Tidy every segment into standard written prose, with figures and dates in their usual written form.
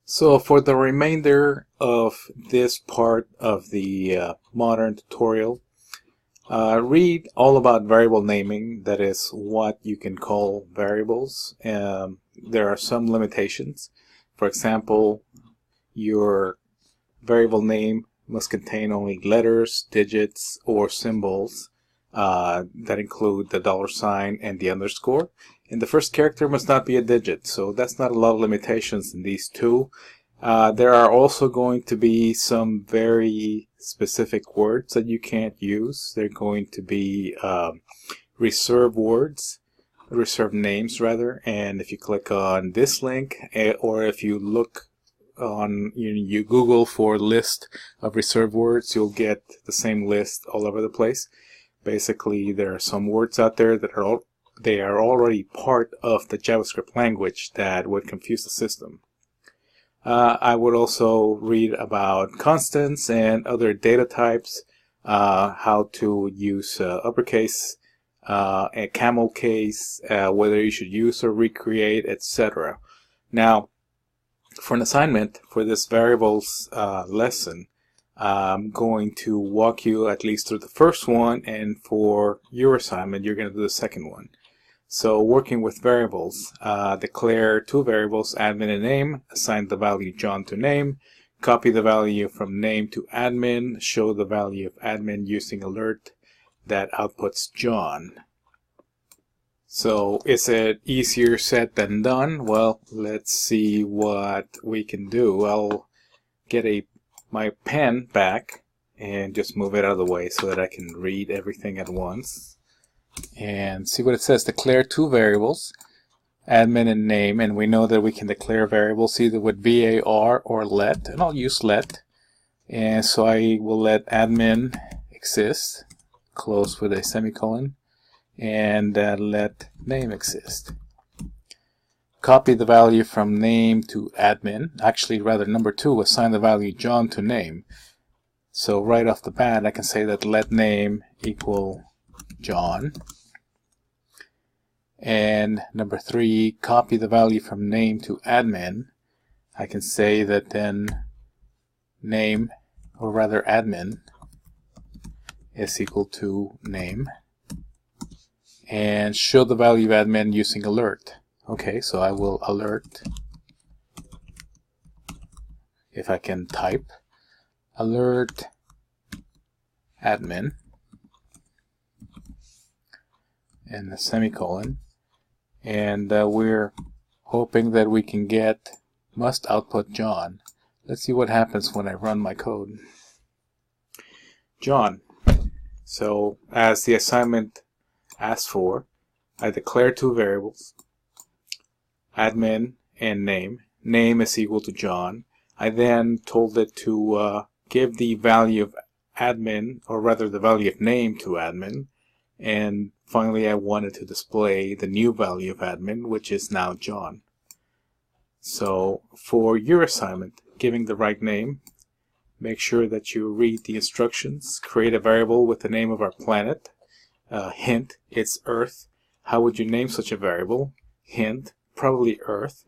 So for the remainder of this part of the modern tutorial, read all about variable naming, that is what you can call variables. There are some limitations. For example, your variable name must contain only letters, digits, or symbols that include the $ and the underscore. And the first character must not be a digit, so that's not a lot of limitations in these two. There are also going to be some very specific words that you can't use. They're going to be reserved words, reserved names rather, and if you click on this link, or if you look on you Google for list of reserved words, you'll get the same list all over the place. Basically, there are some words out there that are already part of the JavaScript language that would confuse the system. I would also read about constants and other data types, how to use uppercase, a camel case, whether you should use or recreate, etc. Now, for an assignment for this variables lesson, I'm going to walk you at least through the first one, and for your assignment you're going to do the second one. So working with variables, declare two variables, admin and name, assign the value John to name, copy the value from name to admin, show the value of admin using alert that outputs John. So is it easier said than done? Well, let's see what we can do. I'll get my pen back and just move it out of the way so that I can read everything at once. And see what it says. Declare two variables, admin and name, and we know that we can declare variables either with var or let, and I'll use let. And so I will let admin exist, close with a semicolon, and let name exist. Copy the value from name to admin, actually rather number 2, assign the value John to name. So right off the bat I can say that let name equal John. And number 3, copy the value from name to admin. I can say that then name, or rather admin, is equal to name. And show the value of admin using alert. Okay, so I will alert, if I can type, alert admin, and the semicolon, and we're hoping that we can get must output John. Let's see what happens when I run my code. John. So as the assignment asked for, I declare two variables, admin and name. Name is equal to John. I then told it to give the value of admin, or rather the value of name, to admin, and finally I wanted to display the new value of admin, which is now John. So for your assignment, giving the right name, make sure that you read the instructions. Create a variable with the name of our planet. Hint, it's Earth. How would you name such a variable? Hint, probably Earth.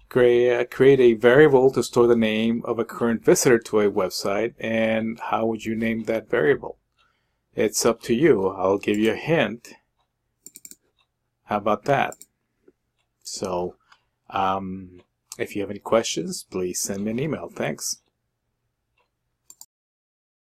Create a variable to store the name of a current visitor to a website, and how would you name that variable? It's up to you. I'll give you a hint. How about that? So, if you have any questions, please send me an email. Thanks.